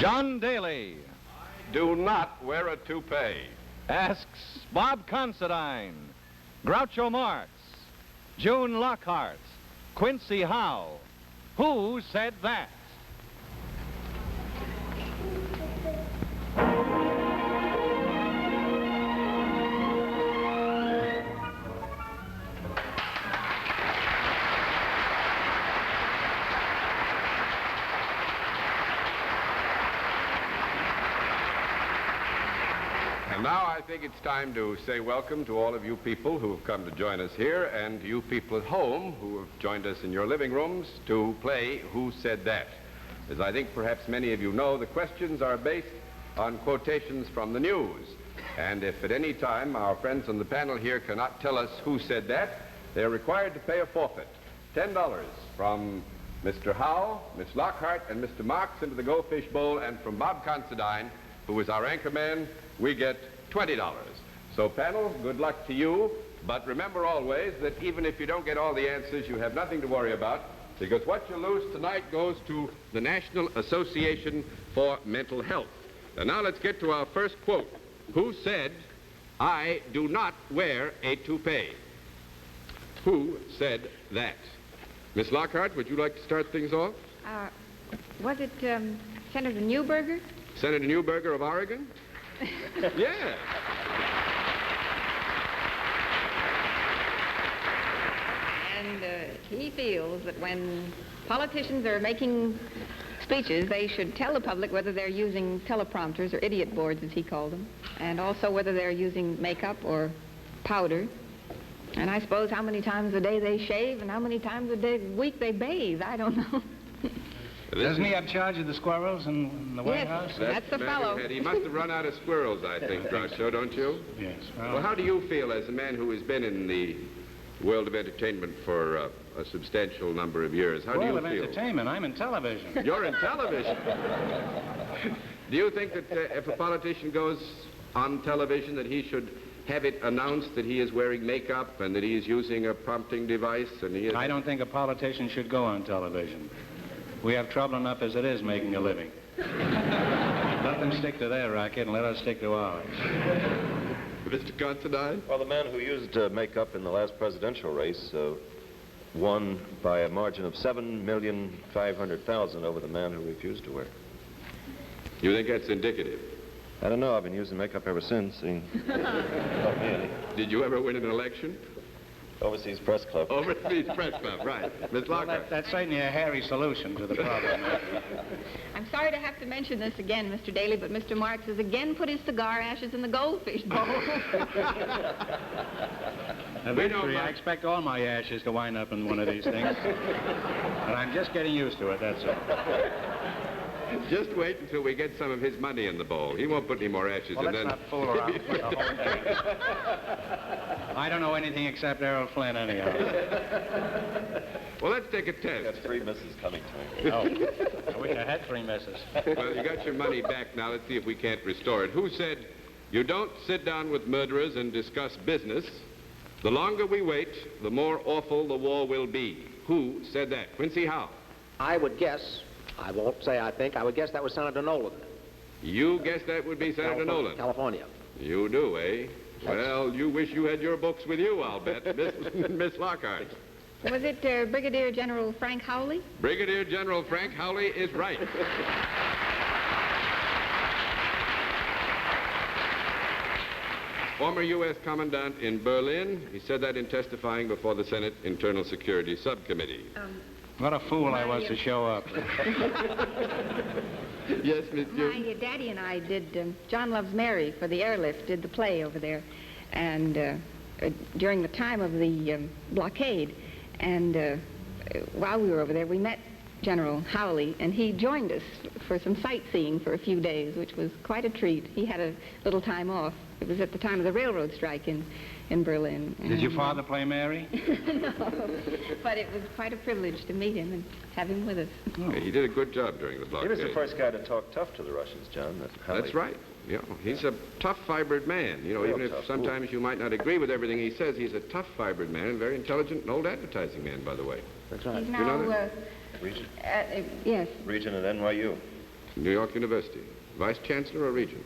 John Daly Do not wear a toupee. asks Bob Considine, Groucho Marx, June Lockhart, Quincy Howe. Who said that? And now I think it's time to say welcome to all of you people who have come to join us here, and you people at home who have joined us in your living rooms to play Who Said That? As I think perhaps many of you know, the questions are based on quotations from the news. And if at any time our friends on the panel here cannot tell us who said that, they're required to pay a forfeit. $10 from Mr. Howe, Miss Lockhart, and Mr. Marx into the Goldfish Bowl, and from Bob Considine, who is our anchor man, we get $20. So panel, good luck to you, but remember always that even if you don't get all the answers, you have nothing to worry about, because what you lose tonight goes to the National Association for Mental Health. And now let's get to our first quote. Who said, "I do not wear a toupee"? Who said that? Miss Lockhart, would you like to start things off? Was it Senator Newberger? Senator Newberger of Oregon? Yeah. And he feels that when politicians are making speeches, they should tell the public whether they're using teleprompters or idiot boards, as he called them, and also whether they're using makeup or powder. And I suppose how many times a day they shave and how many times a week they bathe. I don't know. Doesn't he have charge of the squirrels in the White House? That's the fellow. He must have run out of squirrels, I think, Groucho, don't you? Yes. Well, how do you feel as a man who has been in the world of entertainment for a substantial number of years? How do you feel? World of entertainment. I'm in television. You're in television. Do you think that if a politician goes on television that he should have it announced that he is wearing makeup and that he is using a prompting device? And he is... I don't think a politician should go on television. We have trouble enough as it is making a living. Let them stick to their racket and let us stick to ours. Mr. Considine? Well, the man who used makeup in the last presidential race won by a margin of 7,500,000 over the man who refused to wear it. You think that's indicative? I don't know. I've been using makeup ever since. Did you ever win an election? Overseas Press Club. Overseas Press Club, right. Miss Lockhart. That's certainly a hairy solution to the problem. I'm sorry to have to mention this again, Mr. Daly, but Mr. Marx has again put his cigar ashes in the goldfish bowl. Eventually, I expect all my ashes to wind up in one of these things. And I'm just getting used to it, that's all. Just wait until we get some of his money in the bowl. He won't put any more ashes in. Let's not fool around. I don't know anything except Errol Flynn, anyhow. Well, let's take a test. I got 3 misses coming to me. Oh, I wish I had 3 misses. Well, you got your money back now. Let's see if we can't restore it. Who said, "You don't sit down with murderers and discuss business. The longer we wait, the more awful the war will be"? Who said that? Quincy Howe. I would guess, I won't say I think, I would guess that was Senator Nolan. You guess that would be Senator Nolan? California. You do, eh? Well, you wish you had your books with you, I'll bet. Miss Lockhart. Was it Brigadier General Frank Howley? Brigadier General Frank Howley is right. Former U.S. Commandant in Berlin. He said that in testifying before the Senate Internal Security Subcommittee. What a fool I was to show up. Yes, Miss June. My daddy and I did John Loves Mary for the airlift, did the play over there, and during the time of the blockade. And while we were over there, we met General Howley, and he joined us for some sightseeing for a few days, which was quite a treat. He had a little time off. It was at the time of the railroad strike in Berlin. Did your father play Mary? No, but it was quite a privilege to meet him and have him with us. Oh. He did a good job during the blockade. He was the first guy to talk tough to the Russians, John. That's right. You know, he's a tough-fibered man. You know, even if sometimes you might not agree with everything he says, he's a tough-fibered man and very intelligent, an old advertising man, by the way. That's right. He's now, You know that? Regent? Yes. Regent at NYU. New York University. Vice Chancellor or Regent?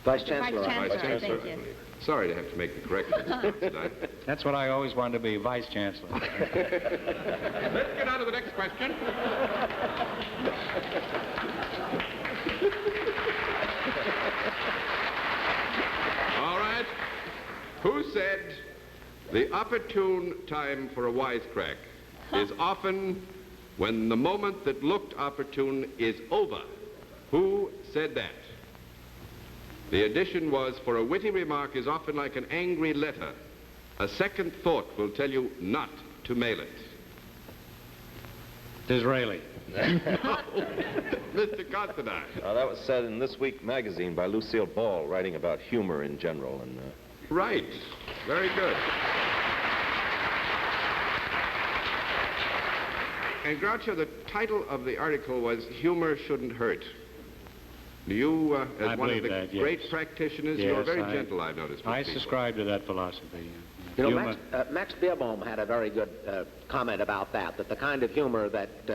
Vice Chancellor. Vice Chancellor, I think, I yes. believe. Sorry to have to make the correction tonight. That's what I always wanted to be, Vice Chancellor. Let's get on to the next question. All right. Who said the opportune time for a wisecrack is often when the moment that looked opportune is over? Who said that? The addition was, for a witty remark is often like an angry letter. A second thought will tell you not to mail it. Disraeli. Mr. Considine. That was said in This Week magazine by Lucille Ball, writing about humor in general. And Right. Very good. And Groucho, the title of the article was Humor Shouldn't Hurt. Do you, as I one of believe the that, yes. great practitioners, Yes, you're very I- gentle, I've noticed. with I people. subscribe to that philosophy. You know, Humor- Max Beerbohm had a very good comment about that the kind of humor that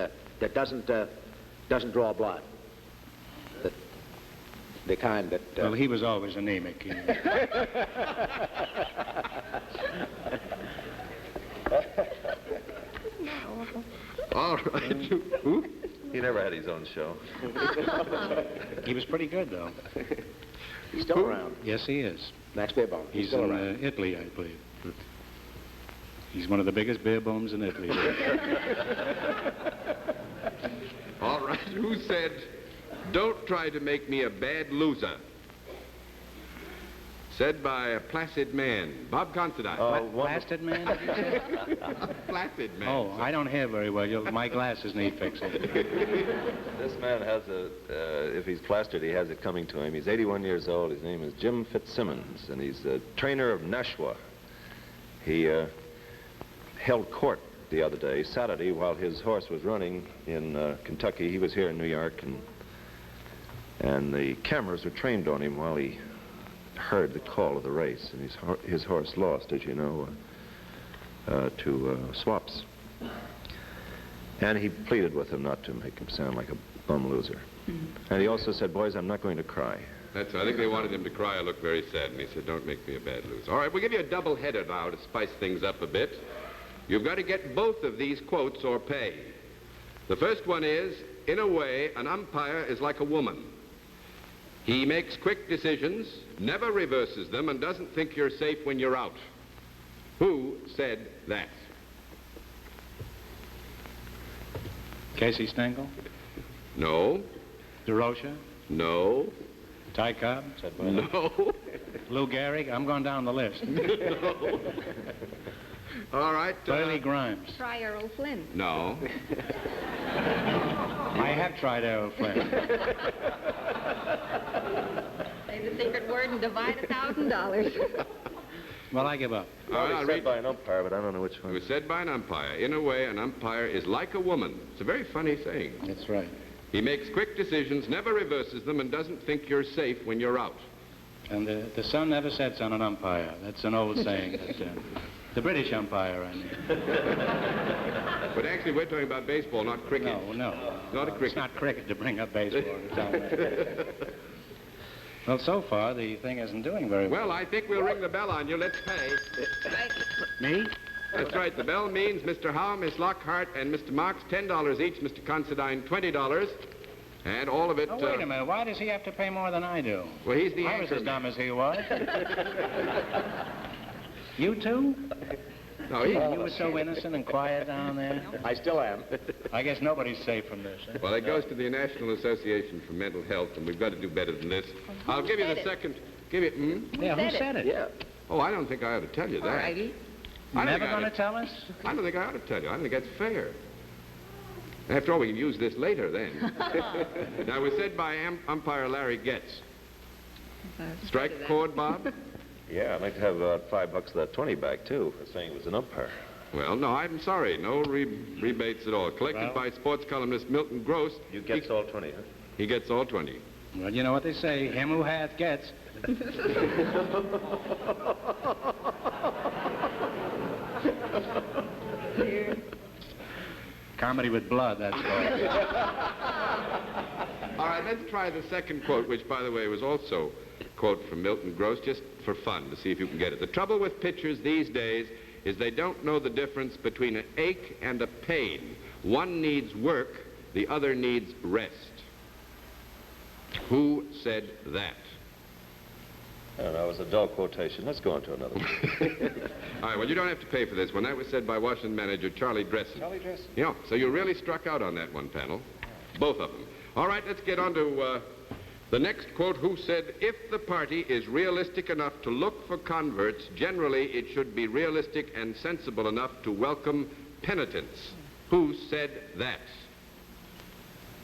doesn't draw blood, that the kind that... Well, he was always anemic. All right. Who? he never had his own show. He was pretty good, though. He's still around. Yes, he is. Max Beerbohm. He's still in around. Italy, I believe. He's one of the biggest beer bums in Italy. All right. Who said, don't try to make me a bad loser? Said by a placid man. Bob Considine. Blasted man, did you say? A placid man. Oh, I don't hear very well. My glasses need fixing. This man has if he's plastered, he has it coming to him. He's 81 years old. His name is Jim Fitzsimmons, and he's a trainer of Nashua. He held court the other day, Saturday, while his horse was running in Kentucky. He was here in New York, and the cameras were trained on him while he heard the call of the race, and his horse lost, as you know, to Swaps. And he pleaded with him not to make him sound like a bum loser. And he also said, boys, I'm not going to cry. That's right. I think they wanted him to cry or look very sad, and he said, don't make me a bad loser. All right, we'll give you a double-header now to spice things up a bit. You've got to get both of these quotes or pay. The first one is, in a way, an umpire is like a woman. He makes quick decisions, never reverses them, and doesn't think you're safe when you're out. Who said that? Casey Stengel? No. DeRocha? No. Ty Cobb? No. Lou Gehrig? I'm going down the list. No. All right. Bailey Grimes? Try Errol Flynn. No. I have tried Errol Flynn. Say the secret word and divide $1,000. Well, I give up. All right, I'll Said read. by an umpire, but I don't know which It one. was said by an umpire. In a way, an umpire is like a woman. It's a very funny saying. That's right. He makes quick decisions, never reverses them, and doesn't think you're safe when you're out. And the sun never sets on an umpire. That's an old saying. The British umpire, I mean. But actually, we're talking about baseball, not cricket. No. Not a cricket. It's not cricket to bring up baseball. To tell me. Well, so far, the thing isn't doing very well. Well, I think we'll ring the bell on you. Let's pay. Right. Me? That's right. The bell means Mr. Howe, Miss Lockhart, and Mr. Marx, $10 each. Mr. Considine, $20. And all of it... Oh, wait a minute. Why does he have to pay more than I do? Well, he's the I was anchor. as dumb as he was. You too? No, You were so innocent and quiet down there. I still am. I guess nobody's safe from this. Eh? Well, it goes to the National Association for Mental Health, and we've got to do better than this. I'll give you the said it? second... Give you... Yeah, who said said it? Yeah. Oh, I don't think I ought to tell you that. All righty. I don't Never think I ought going to tell us? I don't think I ought to tell you. I don't think that's fair. After all, we can use this later then. Now, it was said by umpire Larry Getz. Strike chord, Bob? Yeah, I'd like to have about $5 of that 20 back, too, for saying it was an umpire. Well, no, I'm sorry. No rebates at all. Collected by sports columnist Milton Gross. You get all 20, huh? He gets all 20. Well, you know what they say. Him who hath gets. Comedy with blood, that's called. All right, let's try the second quote, which, by the way, was also a quote from Milton Gross, just for fun, to see if you can get it. The trouble with pitchers these days is they don't know the difference between an ache and a pain. One needs work, the other needs rest. Who said that? I don't know, it was a dull quotation. Let's go on to another one. All right, well, you don't have to pay for this one. That was said by Washington manager Charlie Dressen. Charlie Dressen? Yeah, so you really struck out on that one, panel. Both of them. All right, let's get on to the next quote. Who said, if the party is realistic enough to look for converts, generally it should be realistic and sensible enough to welcome penitents. Who said that?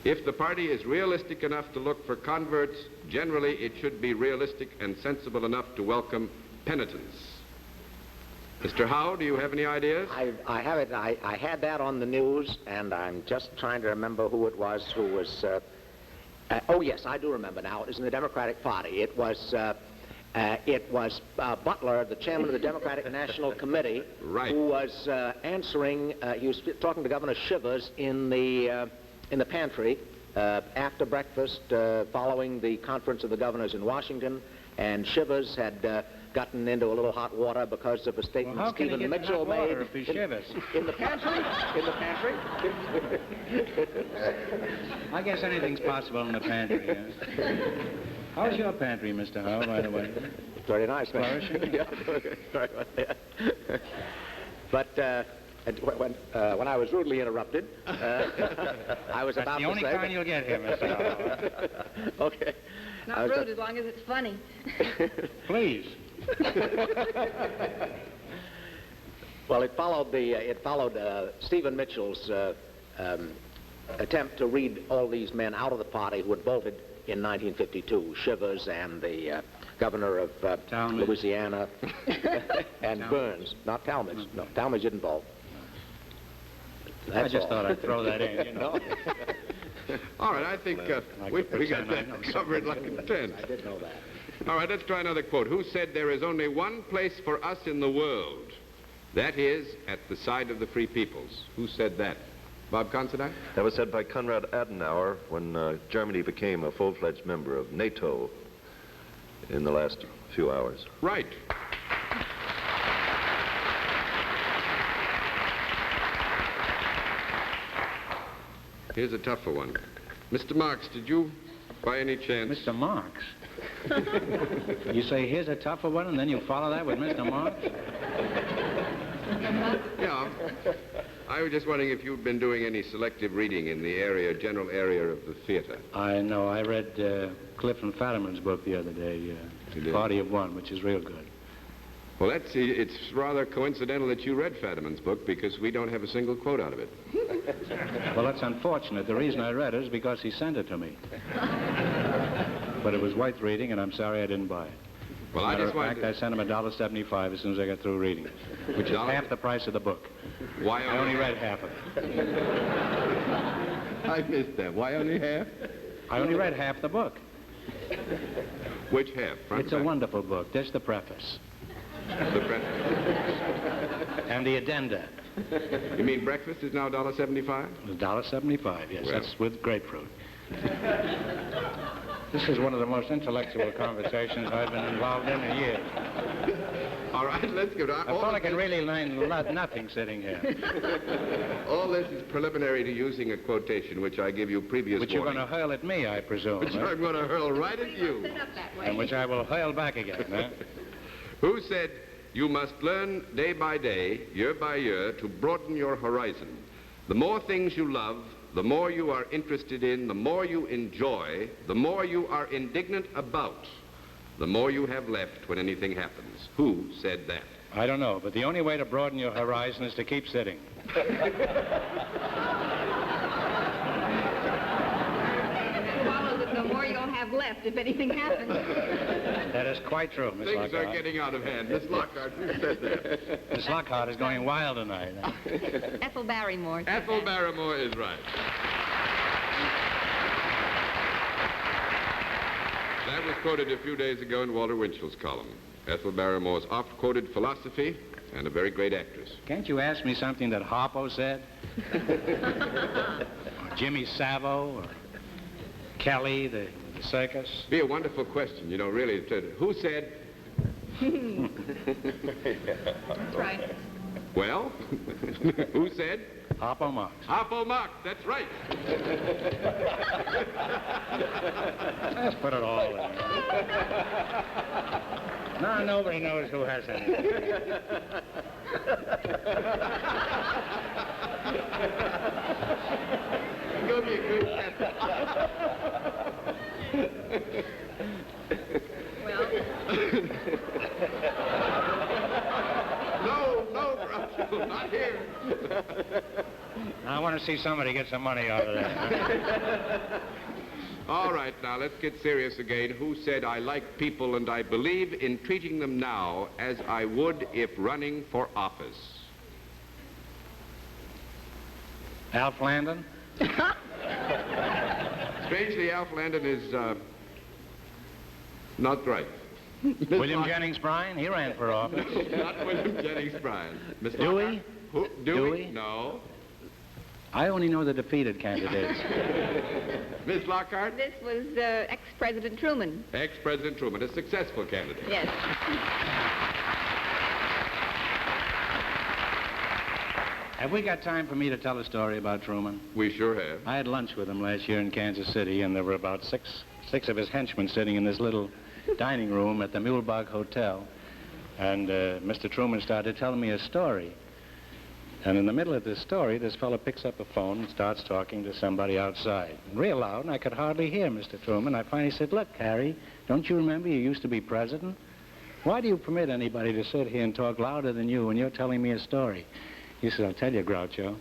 If the party is realistic enough to look for converts, generally it should be realistic and sensible enough to welcome penitents. Mr. Howe, do you have any ideas? I have it. I had that on the news, and I'm just trying to remember who it was who was... oh, yes, I do remember now. It was in the Democratic Party. It was Butler, the chairman of the Democratic National Committee, right, who was answering... he was talking to Governor Shivers in the pantry after breakfast following the conference of the governors in Washington, and Shivers had gotten into a little hot water because of a statement Well, how can Stephen he get Mitchell hot water made if he shivers? in the pantry. In the pantry. I guess anything's possible in the pantry. How's your pantry, Mr. Howe, by the way? Very nice, man. Flourishing? Yeah, sorry about that. But when I was rudely interrupted, I was about to say... That's the only kind you'll get here, Mr. Howe. Okay. Not rude as long as it's funny. Please. Well, it followed Stephen Mitchell's attempt to read all these men out of the party who had voted in 1952, Shivers and the governor of Louisiana, and Talmadge. Burns. Not Talmadge. No, Talmadge didn't vote. I just thought I'd throw that in, you know. All right, I think we got that covered like a tent. I did know that. All right, let's try another quote. Who said there is only one place for us in the world? That is at the side of the free peoples. Who said that? Bob Considine? That was said by Konrad Adenauer when Germany became a full-fledged member of NATO in the last few hours. Right. Here's a tougher one. Mr. Marx, did you, by any chance... Mr. Marx? You say, here's a tougher one, and then you follow that with Mr. Marx? Yeah. I was just wondering if you'd been doing any selective reading in the area, general area of the theater. I know. I read Clifton Fadiman's book the other day, You did? Party of One, which is real good. Well, it's rather coincidental that you read Fadiman's book because we don't have a single quote out of it. Well, that's unfortunate. The reason I read it is because he sent it to me. But it was worth reading, and I'm sorry I didn't buy it. Well, I Matter just of fact, wanted I sent him $1.75 as soon as I got through reading it, which is half the price of the book. Why I only read half of it. I missed that. Why only half? I only read half the book. Which half? Front, It's a back? wonderful book. There's the preface. The breakfast. And the addenda. You mean breakfast is now $1.75? $1.75, yes. Well. That's with grapefruit. This is one of the most intellectual conversations I've been involved in years. All right, let's go. I thought I could really learn nothing sitting here. All this is preliminary to using a quotation which I give you previous Which you're going warning. to hurl at me, I presume. Which huh? I'm going to hurl right at you. Sit up that way. And which I will hurl back again, huh? Who said, you must learn day by day, year by year, to broaden your horizon. The more things you love, the more you are interested in, the more you enjoy, the more you are indignant about, the more you have left when anything happens. Who said that? I don't know, but the only way to broaden your horizon is to keep sitting. Follows it, the more you'll have left if anything happens. That is quite true, Miss Things Lockhart. are getting out of hand. Miss Lockhart, who said that? Miss Lockhart is going wild tonight. Ethel Barrymore. Ethel Barrymore is right. That was quoted a few days ago in Walter Winchell's column. Ethel Barrymore's oft-quoted philosophy and a very great actress. Can't you ask me something that Harpo said? Or Jimmy Savile? Or Kelly, the circus. Be a wonderful question, you know, really. It said, who said... That's right. Well, who said? Harpo Marx. Harpo Marx, that's right. Let's put it all in there. Now nobody knows who has anything. Go be a good Well, No, Groucho, not here. I want to see somebody get some money out of that. All right, now let's get serious again. Who said, I like people and I believe in treating them now as I would if running for office? Alf Landon? Strangely, Alf Landon is not right. William Jennings Bryan? He ran for office. Not William Jennings Bryan. Miss Dewey? Lockhart? Who? Dewey? No. I only know the defeated candidates. Miss Lockhart? this was ex-President Truman. Ex-President Truman, a successful candidate. Yes. Have we got time for me to tell a story about Truman? We sure have. I had lunch with him last year in Kansas City, and there were about six of his henchmen sitting in this little dining room at the Mulebog Hotel. And Mr. Truman started telling me a story. And in the middle of this story, this fellow picks up a phone and starts talking to somebody outside. Real loud, and I could hardly hear Mr. Truman. I finally said, look, Harry, don't you remember you used to be president? Why do you permit anybody to sit here and talk louder than you when you're telling me a story? He said, I'll tell you, Groucho,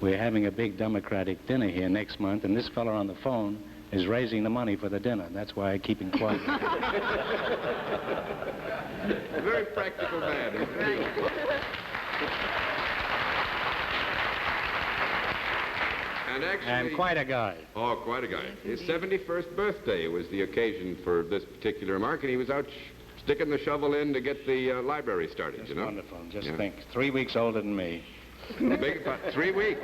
we're having a big Democratic dinner here next month, and this fellow on the phone is raising the money for the dinner. That's why I keep him quiet. A very practical man. And actually... And quite a guy. Oh, quite a guy. His 71st birthday was the occasion for this particular remark, and he was out sticking the shovel in to get the library started, That's you know? wonderful. Just Yeah. think, 3 weeks older than me. Big, 3 weeks.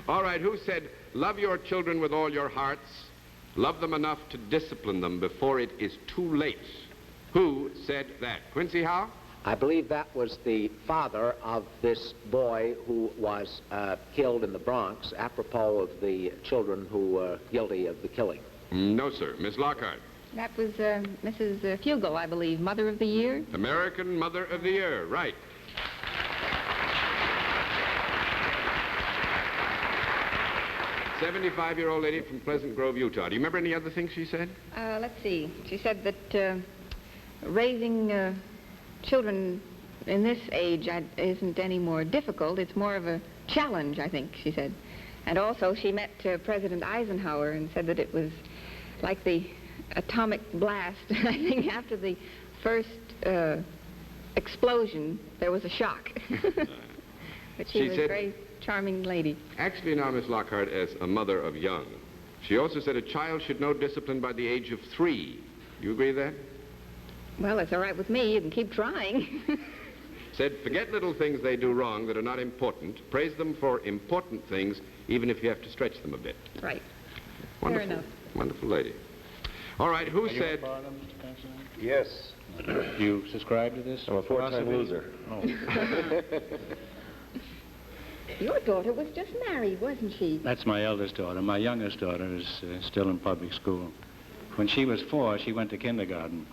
All right, who said, love your children with all your hearts, love them enough to discipline them before it is too late? Who said that? Quincy Howe? I believe that was the father of this boy who was killed in the Bronx, apropos of the children who were guilty of the killing. No, sir. Miss Lockhart. That was Mrs. Fugel, I believe, Mother of the Year. American Mother of the Year, right. "75-year-old lady from Pleasant Grove, Utah. Do you remember any other things she said? Let's see. She said that raising children in this age isn't any more difficult. It's more of a challenge, I think, she said. And also she met President Eisenhower and said that it was like the atomic blast. I think after the first explosion, there was a shock. But she was a very charming lady. Actually now, Miss Lockhart, as a mother of young, she also said a child should know discipline by the age of 3. You agree with that? Well, it's all right with me. You can keep trying. Said, forget little things they do wrong that are not important. Praise them for important things, even if you have to stretch them a bit. Right. Wonderful. Fair enough. Wonderful lady. All right, who said... Yes. Do you subscribe to this? I'm a 4-time loser. Oh. Your daughter was just married, wasn't she? That's my eldest daughter. My youngest daughter is still in public school. When she was 4, she went to kindergarten.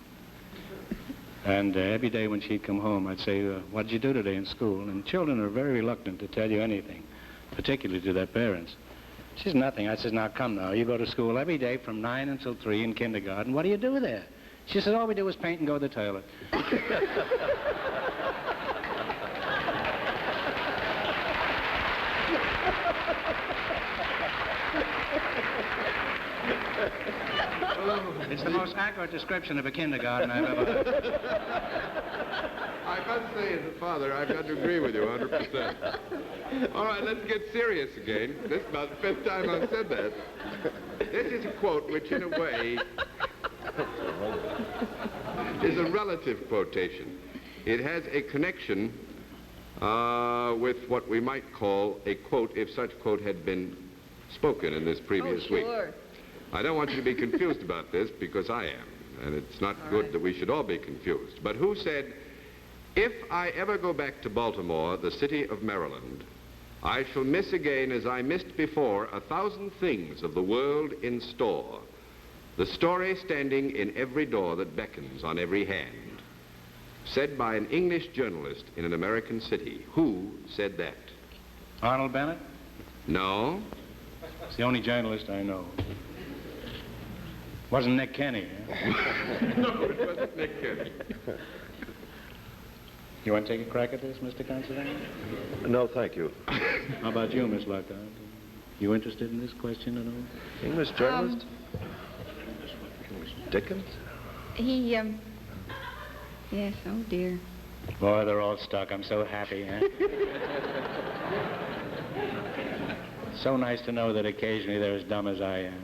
And every day when she'd come home, I'd say, what did you do today in school? And children are very reluctant to tell you anything, particularly to their parents. She says, nothing. I says, now come now. You go to school every day from 9 until 3 in kindergarten. What do you do there? She says, all we do is paint and go to the toilet. It's the most accurate description of a kindergarten I've ever heard. I must say, as a father, I've got to agree with you 100%. All right, let's get serious again. This is about the 5th time I've said that. This is a quote which, in a way, is a relative quotation. It has a connection with what we might call a quote if such quote had been spoken in this previous week. Sure. I don't want you to be confused about this because I am, and it's not good that we should all be confused. But who said, if I ever go back to Baltimore, the city of Maryland, I shall miss again as I missed before 1,000 things of the world in store, the story standing in every door that beckons on every hand. Said by an English journalist in an American city. Who said that? Arnold Bennett? No. It's the only journalist I know. Wasn't Nick Kenny, huh? No, it wasn't Nick Kenny. You want to take a crack at this, Mr. Considine? No, thank you. How about you, Miss Lockhart? You interested in this question at all? English journalist? Dickens? He, yes, oh dear. Boy, they're all stuck. I'm so happy, huh? So nice to know that occasionally they're as dumb as I am.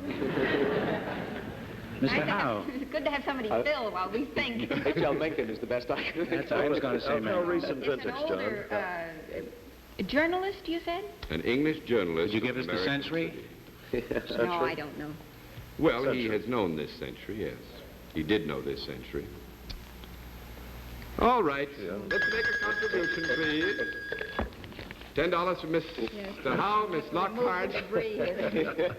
Mr. Howe. It's good to have somebody fill while we think. H.L. Mencken is the best I can think That's what I was going to say, No ma'am. recent It's vintage, an older, John. journalist, you said? An English journalist. Did you give of us the American century? City. No, I don't know. Well, he Century. has known this century, yes. He did know this century. All right. Let's make a contribution, please. $10 from Mr. Howe, Miss Lockhart. Debris here.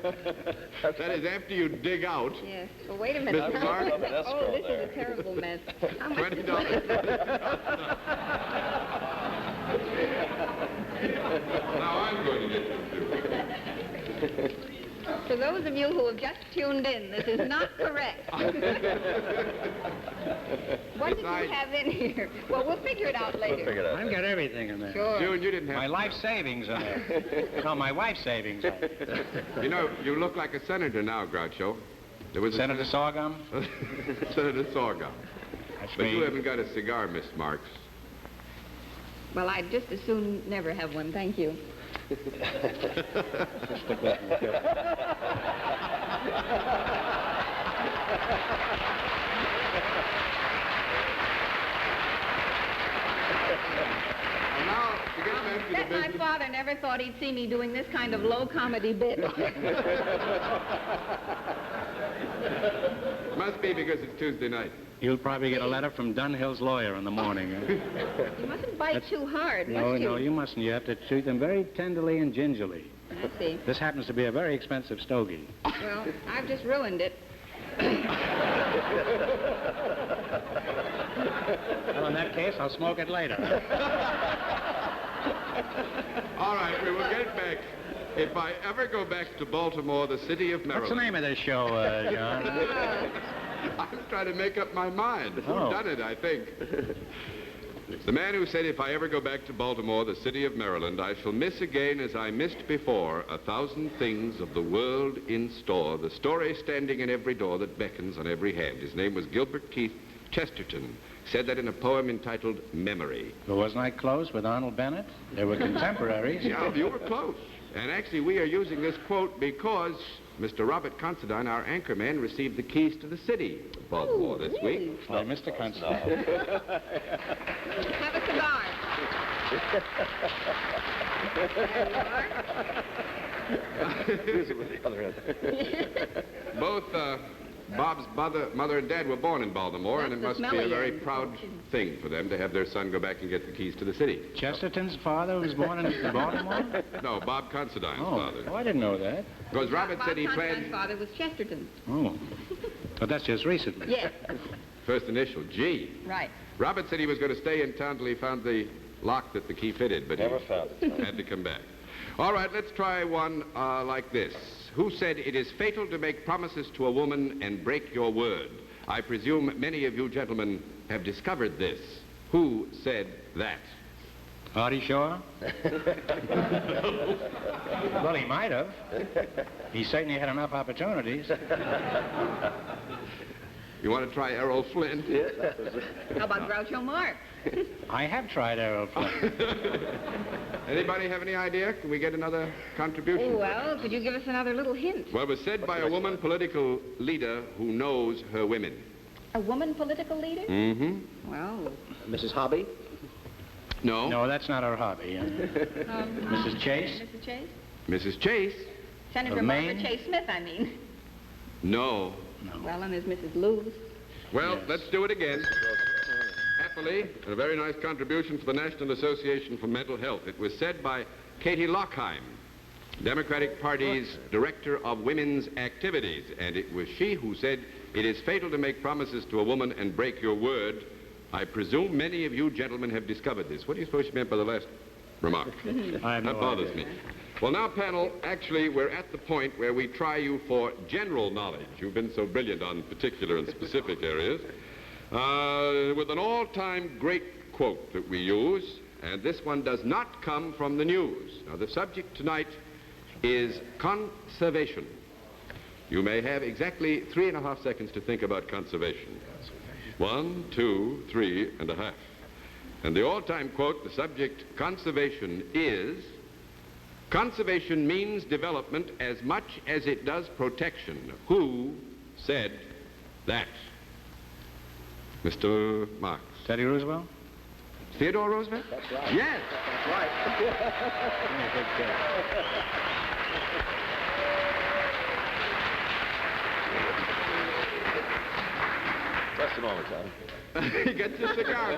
That is after you dig out. Yes. Well, wait a minute. Miss Mark? Oh, this is a terrible mess. How much? $20. Now I'm going to get confused. For those of you who have just tuned in, this is not correct. What did you Besides- have in here? Well, we'll figure it out later. I've got everything in there. Sure. June, you didn't have... My life savings in there. No, my wife's savings. You know, you look like a senator now, Groucho. There was Senator Sorghum? Senator Sorghum. That's But you me. haven't got a cigar, Miss Marx. Well, I'd just as soon never have one, thank you. And now, to get back to the Bet my business... father never thought he'd see me doing this kind of low comedy bit. Must be because it's Tuesday night. You'll probably get a letter from Dunhill's lawyer in the morning. Huh? You mustn't bite too hard, No, must you? no, you mustn't. You have to treat them very tenderly and gingerly. I see. This happens to be a very expensive stogie. Well, I've just ruined it. Well, in that case, I'll smoke it later. All right, we will get back. If I ever go back to Baltimore, the city of Maryland... What's the name of this show, John? I was trying to make up my mind. Oh. Who done it, I think. The man who said, if I ever go back to Baltimore, the city of Maryland, I shall miss again as I missed before 1,000 things of the world in store, the story standing in every door that beckons on every hand. His name was Gilbert Keith Chesterton. Said that in a poem entitled Memory. Well, wasn't I close with Arnold Bennett? They were contemporaries. Yeah, you were close. And actually, we are using this quote because Mr. Robert Considine, our anchorman, received the keys to the city of Baltimore this week. Why, Mr. Constable. Have a cigar. Both Bob's mother and dad were born in Baltimore, and it That's must the be a very smelly end. proud thing for them to have their son go back and get the keys to the city. Chesterton's father was born in Baltimore? No, Bob Considine's father. Oh, I didn't know that. Because Robert Bob said he Considine's planned father was Chesterton. Oh. But that's just recently. Yes, first initial, G. right. Robert said he was going to stay in town till he found the lock that the key fitted, but Never he found it. had to come back. All right, let's try one like this. Who said it is fatal to make promises to a woman and break your word? I presume many of you gentlemen have discovered this. Who said that? Artie Shaw? Well, he might have. He certainly had enough opportunities. You want to try Errol Flynn? How about Groucho Marx? I have tried Errol Flynn. Anybody have any idea? Can we get another contribution? Well, could you give us another little hint? Well, it was said by a woman political leader who knows her women. A woman political leader? Mm-hmm. Well, Mrs. Hobby? No? No, that's not our hobby. Mrs. Chase? Mrs. Chase? Mrs. Chase? Senator Of Margaret Maine? Chase Smith, I mean. No. Well, and there's Mrs. Lewis. Well, Yes. let's do it again. Happily, and a very nice contribution for the National Association for Mental Health. It was said by Katie Lockheim, Democratic Party's Director of Women's Activities, and it was she who said, "It is fatal to make promises to a woman and break your word." I presume many of you gentlemen have discovered this. What do you suppose she meant by the last remark? I have no That bothers idea. me. Well, now, panel, actually, we're at the point where we try you for general knowledge. You've been so brilliant on particular and specific areas. With an all-time great quote that we use, and this one does not come from the news. Now, the subject tonight is conservation. You may have exactly 3.5 seconds to think about conservation. 1, 2, 3.5. And the all-time quote, the subject, conservation, is, "Conservation means development as much as it does protection." Who said that? Mr. Marx. Teddy Roosevelt? Theodore Roosevelt? That's right. Yes. That's right. Yeah, good kid. Just a moment, Tom. He gets a cigar.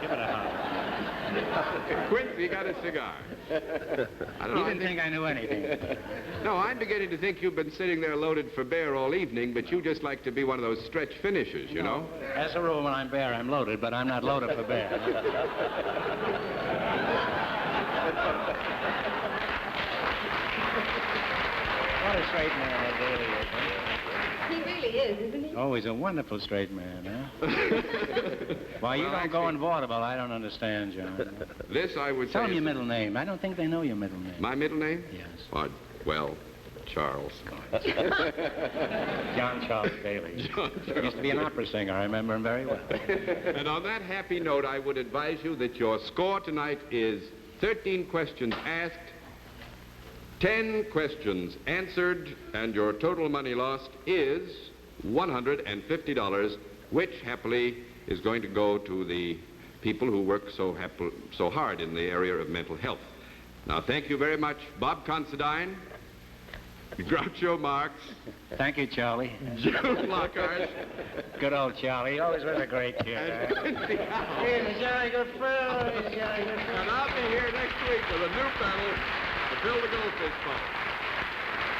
Give it a hug. Quincy got a cigar. I don't You know. didn't think I knew anything. No, I'm beginning to think you've been sitting there loaded for bear all evening, but you just like to be one of those stretch finishers, you know? As a rule, when I'm bare, I'm loaded, but I'm not loaded for bear. What a straight man that Daly is, huh? He really is, isn't he? Oh, he's a wonderful straight man, huh? Why, you Well, don't go actually- in vaudeville. I don't understand, John. This, I would Tell say... them your is- middle name. I don't think they know your middle name. My middle name? Yes. Well, Charles. John Charles Daly. John Charles. Used to be an opera singer. I remember him very well. And on that happy note, I would advise you that your score tonight is 13 questions asked, 10 questions answered, and your total money lost is $150, which happily is going to go to the people who work so hard in the area of mental health. Now, thank you very much, Bob Considine, Groucho Marx, Thank you, Charlie. June Lockhart, Good old Charlie. He always was a great kid. and huh? Quincy Howell. He's a jolly good fellow. He's a jolly good fellow. And I'll be here next week with a new panel to fill the goldfish pond.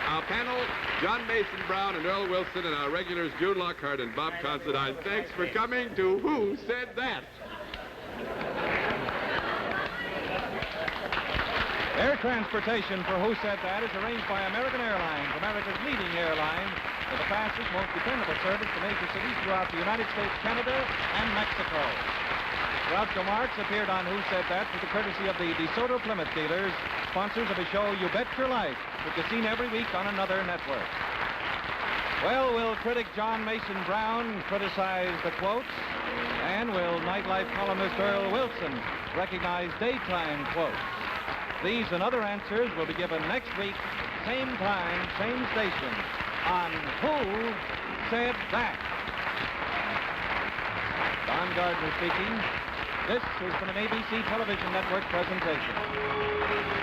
Our panel, John Mason Brown and Earl Wilson, and our regulars, June Lockhart and Bob Considine. Thanks for coming to Who Said That? Air transportation for Who Said That is arranged by American Airlines, America's leading airline, for the fastest, most dependable service to major cities throughout the United States, Canada, and Mexico. Groucho Marx appeared on Who Said That with the courtesy of the DeSoto Plymouth dealers, sponsors of a show You Bet Your Life, which is seen every week on another network. Well, will critic John Mason Brown criticize the quotes? And will nightlife columnist Earl Wilson recognize daytime quotes? These and other answers will be given next week, same time, same station, on Who Said That? Don Gardiner speaking. This has been an ABC Television Network presentation.